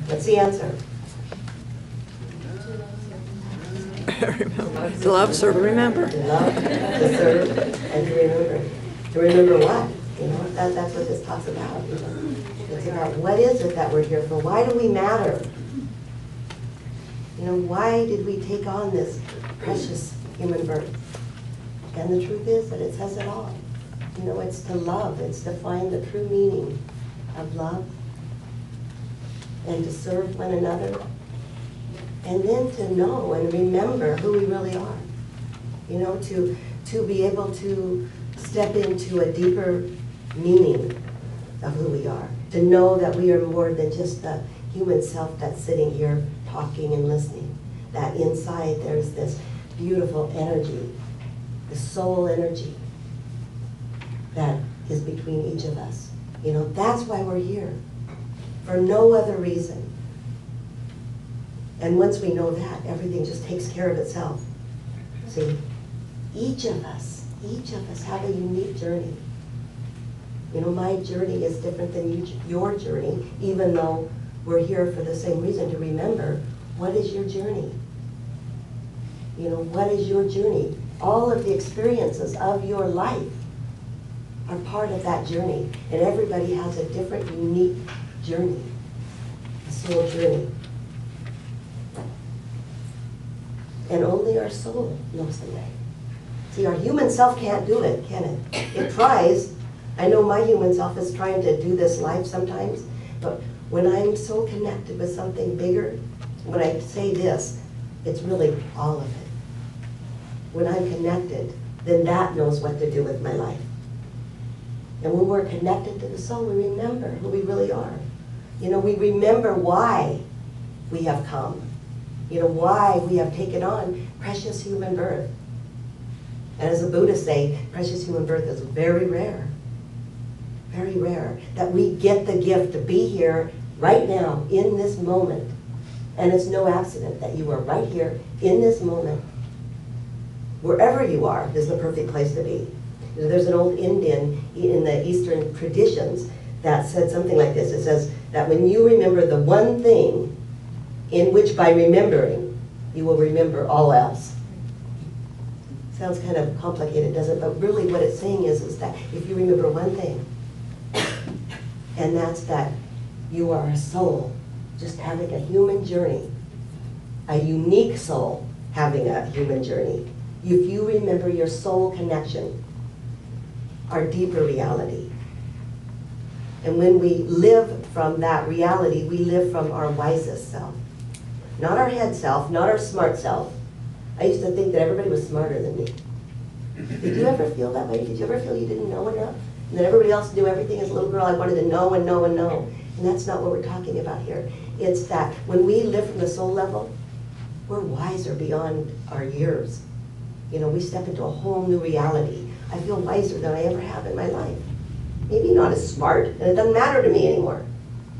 What's the answer? To love, serve, and remember. To love, to serve, and to remember. To remember what? You know, that's what this talks about. You know? It's about what is it that we're here for? Why do we matter? You know, why did we take on this precious human birth? And the truth is that it says it all. You know, it's to love. It's to find the true meaning of love and to serve one another. And then to know and remember who we really are. You know, to be able to step into a deeper meaning of who we are. To know that we are more than just the human self that's sitting here talking and listening. That inside there's this beautiful energy, the soul energy that is between each of us. You know, that's why we're here. For no other reason. And once we know that, everything just takes care of itself. See, each of us have a unique journey. You know, my journey is different than your journey, even though we're here for the same reason, to remember, what is your journey? You know, what is your journey? All of the experiences of your life are part of that journey. And everybody has a different, unique journey, a soul journey. And only our soul knows the way. See, our human self can't do it, can it? It tries. I know my human self is trying to do this life sometimes, but when I'm so connected with something bigger, when I say this, it's really all of it. When I'm connected, then that knows what to do with my life. And when we're connected to the soul, we remember who we really are. You know, we remember why we have come. You know, why we have taken on precious human birth. And as the Buddhists say, precious human birth is very rare. Very rare. That we get the gift to be here right now, in this moment. And it's no accident that you are right here, in this moment. Wherever you are is the perfect place to be. You know, there's an old Indian in the Eastern traditions that said something like this. It says that when you remember the one thing in which by remembering, you will remember all else. Sounds kind of complicated, doesn't it? But really what it's saying is that if you remember one thing, and that's that you are a soul, just having a human journey, a unique soul having a human journey. If you remember your soul connection, our deeper reality. And when we live from that reality, we live from our wisest self. Not our head self, not our smart self. I used to think that everybody was smarter than me. Did you ever feel that way? Did you ever feel you didn't know enough? And that everybody else knew everything? As a little girl, I wanted to know and know and know. And that's not what we're talking about here. It's that when we live from the soul level, we're wiser beyond our years. You know, we step into a whole new reality. I feel wiser than I ever have in my life. Maybe not as smart, and it doesn't matter to me anymore,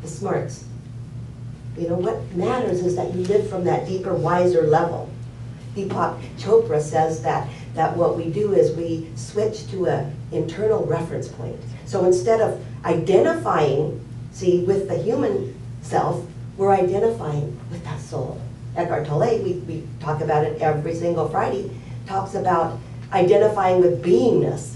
the smarts. You know, what matters is that you live from that deeper, wiser level. Deepak Chopra says that what we do is we switch to an internal reference point. So instead of identifying, see, with the human self, we're identifying with that soul. Eckhart Tolle, we talk about it every single Friday, talks about identifying with beingness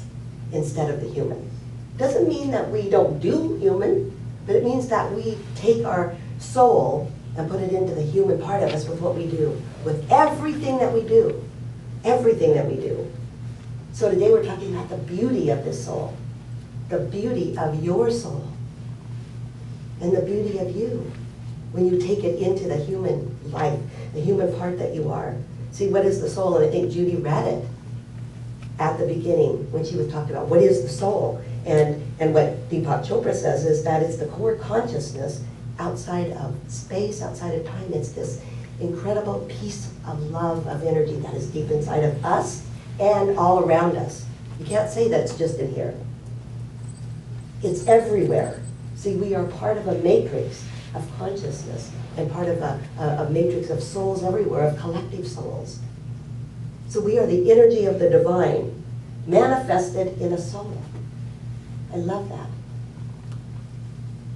instead of the human. Doesn't mean that we don't do human, but it means that we take our soul and put it into the human part of us with what we do, with everything that we do, everything that we do. So today we're talking about the beauty of this soul, the beauty of your soul, and the beauty of you when you take it into the human life, the human part that you are. See, what is the soul? And I think Judy read it at the beginning when she was talking about what is the soul. And what Deepak Chopra says is that it's the core consciousness outside of space, outside of time. It's this incredible piece of love, of energy that is deep inside of us and all around us. You can't say that it's just in here. It's everywhere. See, we are part of a matrix of consciousness and part of a matrix of souls everywhere, of collective souls. So we are the energy of the divine manifested in a soul. I love that.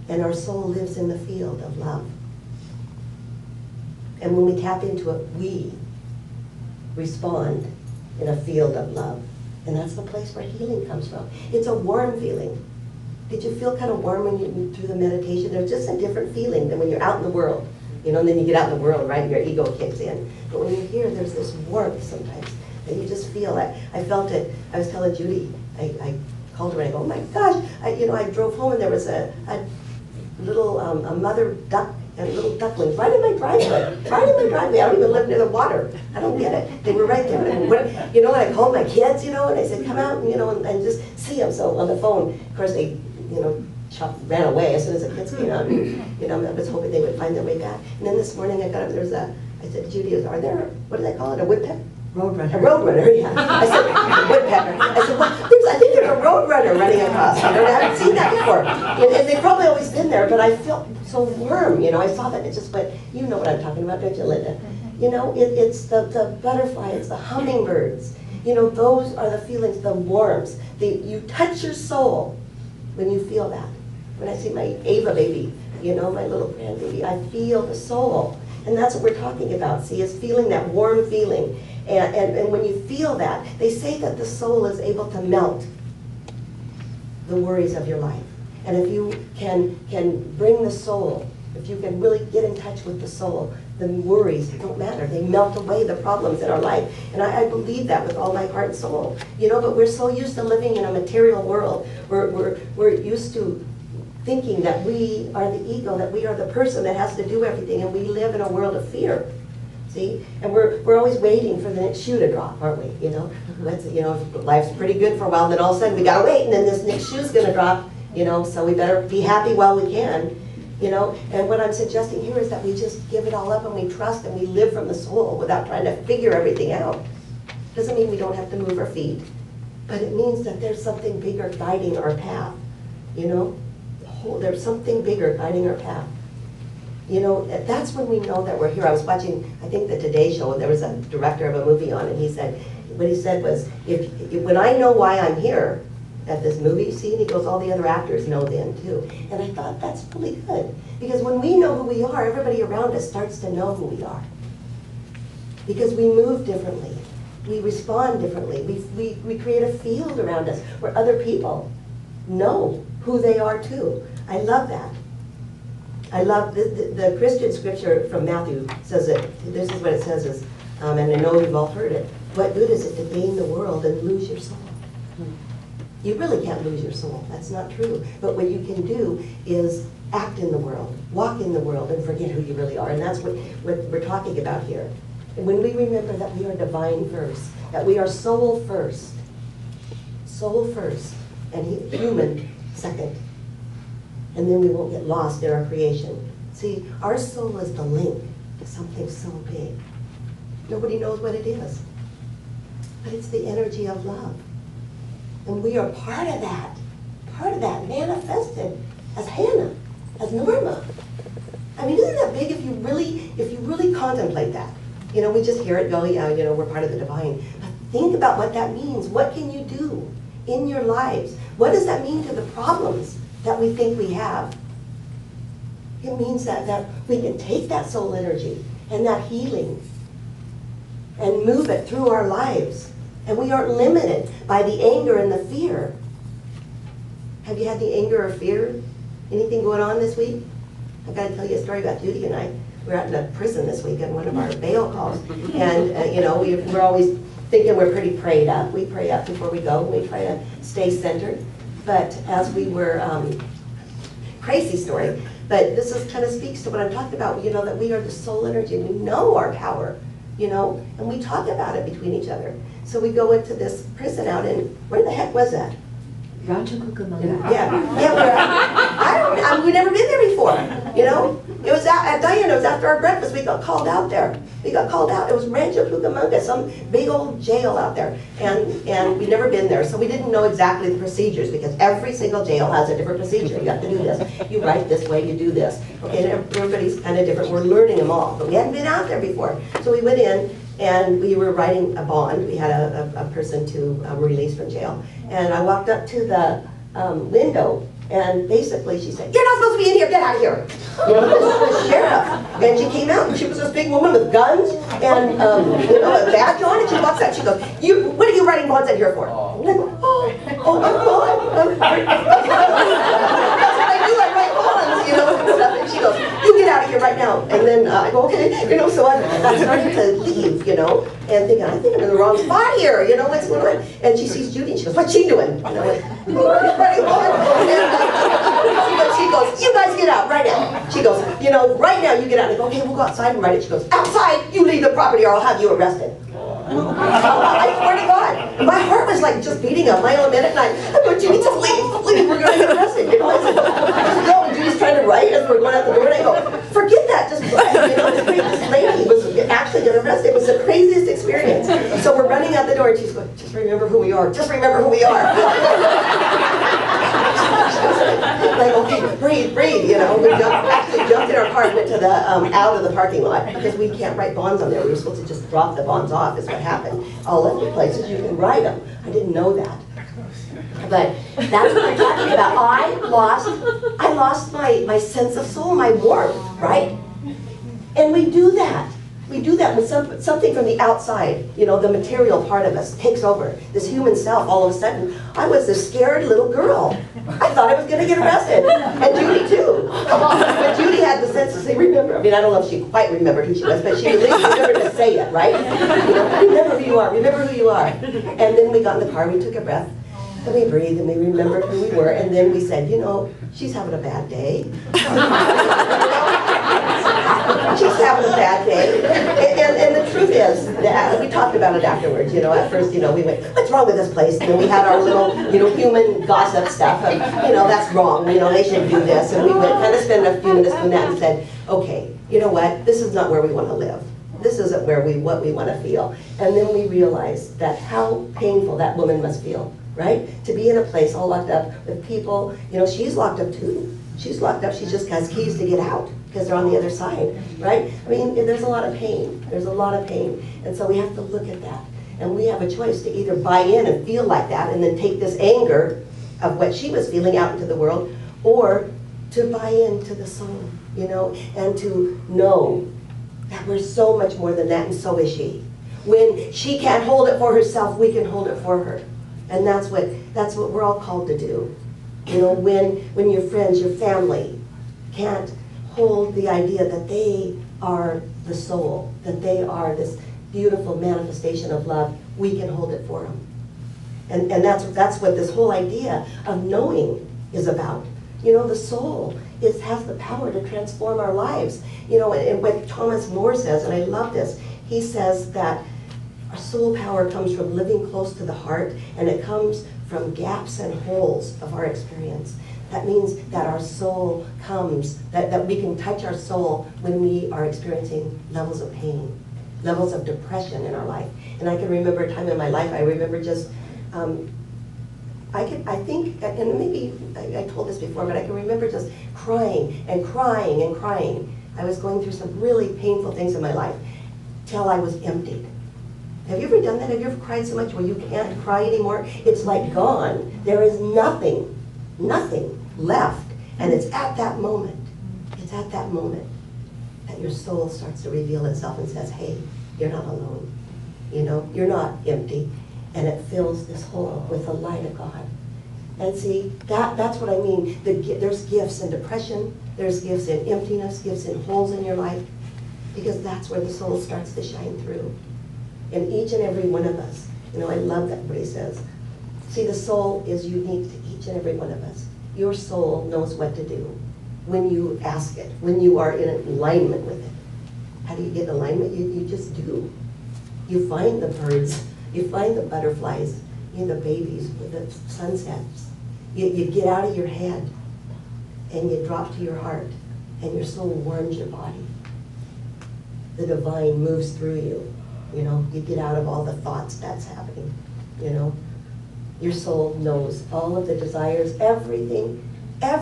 And our soul lives in the field of love. And when we tap into it, we respond in a field of love. And that's the place where healing comes from. It's a warm feeling. Did you feel kind of warm when you through the meditation? There's just a different feeling than when you're out in the world. You know, and then you get out in the world, right, and your ego kicks in. But when you're here, there's this warmth sometimes that you just feel. I felt it. I was telling Judy, I called her and I go, oh my gosh, I drove home and there was a little a mother duck and little ducklings right in my driveway. Right in my driveway. I don't even live near the water. I don't get it. They were right there. And I called my kids, and I said, come out, and just see them. So on the phone, of course, they, ran away as soon as the kids came out. And, I was hoping they would find their way back. And then this morning I got up, I said, Judy, are there, what do they call it, a woodpecker? Roadrunner. A roadrunner, yeah. I said, woodpecker. I said, well, I think there's a roadrunner running across. I haven't seen that before. And they've probably always been there, but I felt so warm. I saw that and it just went, you know what I'm talking about, don't you, Linda? It's the butterfly, it's the hummingbirds. Those are the feelings, the warmth. You touch your soul when you feel that. When I see my Ava baby, my little grandbaby, I feel the soul. And that's what we're talking about, see, is feeling that warm feeling. And when you feel that, they say that the soul is able to melt the worries of your life. And if you can bring the soul, if you can really get in touch with the soul, the worries don't matter. They melt away the problems in our life. And I believe that with all my heart and soul. But we're so used to living in a material world. We're used to thinking that we are the ego, that we are the person that has to do everything, and we live in a world of fear. See? And we're always waiting for the next shoe to drop, aren't we? Life's pretty good for a while, then all of a sudden we gotta wait, and then this next shoe's gonna drop, so we better be happy while we can. And what I'm suggesting here is that we just give it all up and we trust and we live from the soul without trying to figure everything out. Doesn't mean we don't have to move our feet, but it means that there's something bigger guiding our path. There's something bigger guiding our path. That's when we know that we're here. I was watching, I think, the Today Show, and there was a director of a movie on, and what he said was, when I know why I'm here at this movie, you see, and he goes, all the other actors know then too. And I thought, that's really good. Because when we know who we are, everybody around us starts to know who we are. Because we move differently. We respond differently. We create a field around us where other people know who they are too. I love that. I love the Christian scripture from Matthew says it. This is what it says is, and I know you've all heard it. What good is it to gain the world and lose your soul? You really can't lose your soul. That's not true. But what you can do is act in the world, walk in the world, and forget who you really are. And that's what we're talking about here. And when we remember that we are divine first, that we are soul first, and human second, and then we won't get lost in our creation. See, our soul is the link to something so big. Nobody knows what it is, but it's the energy of love. And we are part of that manifested as Hannah, as Norma. I mean, isn't that big if you really contemplate that? We just hear it go, yeah, we're part of the divine. But think about what that means. What can you do in your lives? What does that mean to the problems that we think we have? It means that we can take that soul energy and that healing and move it through our lives. And we aren't limited by the anger and the fear. Have you had the anger or fear? Anything going on this week? I've got to tell you a story about Judy and I. We're out in a prison this week on one of our bail calls. And, we're always thinking we're pretty prayed up. We pray up before we go. We try to stay centered. But as we were, crazy story, but this kind of speaks to what I'm talking about, that we are the soul energy. We know our power, and we talk about it between each other. So we go into this prison out in, where the heck was that? Rancho Cucamonga. We've never been there before, It was at Diana, it was after our breakfast, we got called out there. We got called out, it was Rancho Cucamonga, some big old jail out there. And we'd never been there, so we didn't know exactly the procedures, because every single jail has a different procedure. You have to do this, you write this way, you do this. Okay, and everybody's kind of different, we're learning them all, but we hadn't been out there before. So we went in, and we were writing a bond. We had a person to release from jail. And I walked up to the window, and basically she said, "You're not supposed to be in here, get out of here." This is the sheriff. And she came out, and she was this big woman with guns and you know, a badge on, and she walks out. She goes, what are you writing bonds out here for? And I go, that's what I do. I write bonds, you know, and stuff. And she goes, you get out of here right now. And then I go, okay, you know. So I started to leave, you know, and thinking, I think I'm in the wrong spot here, you know, what's going on? And she sees Judy, and she goes, what's she doing? And I went, writing bonds. And she goes, you guys get out right now. She goes, you know, right now you get out. And I go, okay, we'll go outside and write it. She goes, outside, you leave the property or I'll have you arrested. I swear to God. And my heart was like just beating a mile a minute, and I go, Judy, just leave, we're going to get arrested. You know, I said, no, and Judy's trying to write as we're going out the door, and I go, forget that, just run. You know, this lady was actually going to arrest. It was the craziest experience. So we're running out the door, and she's going, just remember who we are. Just remember who we are. Like, okay, breathe, you know. We actually jumped in our car and went to the out of the parking lot because we can't write bonds on there. We were supposed to just drop the bonds off is what happened. All other places you can write them. I didn't know that. But that's what I'm talking about. I lost my sense of soul, my warmth, right? And we do that. We do that when something from the outside, you know, the material part of us takes over. This human self, all of a sudden, I was this scared little girl. I thought I was going to get arrested. And Judy, too. But Judy had the sense to say, remember. I mean, I don't know if she quite remembered who she was, but she at least remembered to say it, right? You know, remember who you are, remember who you are. And then we got in the car, we took a breath, and we breathed, and we remembered who we were, and then we said, you know, she's having a bad day. She's having a bad day. And the truth is, that we talked about it afterwards, you know, at first, you know, we went, what's wrong with this place? And then we had our little, you know, human gossip stuff of, you know, that's wrong, you know, they should do this. And we went, kind of spent a few minutes doing that and said, okay, you know what, this is not where we want to live. This isn't where what we want to feel. And then we realized that how painful that woman must feel, right? To be in a place all locked up with people, you know, she's locked up too. She's locked up, she just has keys to get out because they're on the other side, right? I mean, there's a lot of pain. There's a lot of pain. And so we have to look at that. And we have a choice to either buy in and feel like that and then take this anger of what she was feeling out into the world, or to buy into the soul, you know, and to know that we're so much more than that, and so is she. When she can't hold it for herself, we can hold it for her. And that's what we're all called to do. You know, when your friends, your family can't hold the idea that they are the soul, that they are this beautiful manifestation of love, we can hold it for them. And that's what this whole idea of knowing is about. You know, the soul has the power to transform our lives. You know, and what Thomas More says, and I love this, he says that our soul power comes from living close to the heart, and it comes from gaps and holes of our experience. That means that our soul comes, that we can touch our soul when we are experiencing levels of pain, levels of depression in our life. And I can remember a time in my life, I remember just, I think, and maybe I told this before, but I can remember just crying and crying and crying. I was going through some really painful things in my life till I was emptied. Have you ever done that? Have you ever cried so much where you can't cry anymore? It's like gone. There is nothing left. And it's at that moment that your soul starts to reveal itself and says, hey, you're not alone. You know, you're not empty. And it fills this hole with the light of God. And see, that's what I mean. There's gifts in depression. There's gifts in emptiness, gifts in holes in your life. Because that's where the soul starts to shine through. And each and every one of us, you know, I love that what he says. See, the soul is unique to each and every one of us. Your soul knows what to do when you ask it, when you are in alignment with it. How do you get in alignment? You just do. You find the birds, you find the butterflies, you know, the babies, the sunsets. You get out of your head and you drop to your heart, and your soul warms your body. The divine moves through you. You know, you get out of all the thoughts that's happening, you know. Your soul knows all of the desires, everything that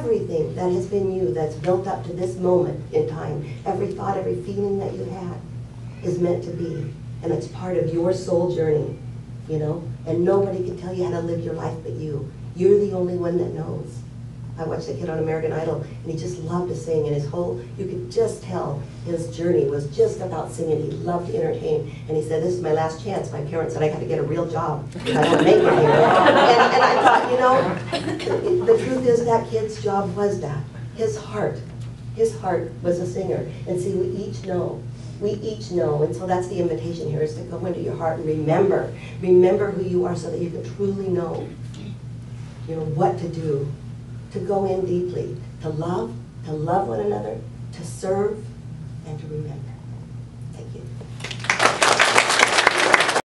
has been you, that's built up to this moment in time. Every thought, every feeling that you had is meant to be. And it's part of your soul journey, you know. And nobody can tell you how to live your life but you. You're the only one that knows. I watched the kid on American Idol, and he just loved to sing, and his whole, you could just tell his journey was just about singing. He loved to entertain, and he said, this is my last chance. My parents said I got to get a real job if I don't make it here. And I thought, you know, the truth is that kid's job was that. His heart was a singer. And see, we each know, and so that's the invitation here, is to go into your heart and remember who you are so that you can truly know, you know, what to do, to go in deeply, to love one another, to serve, and to remember. Thank you.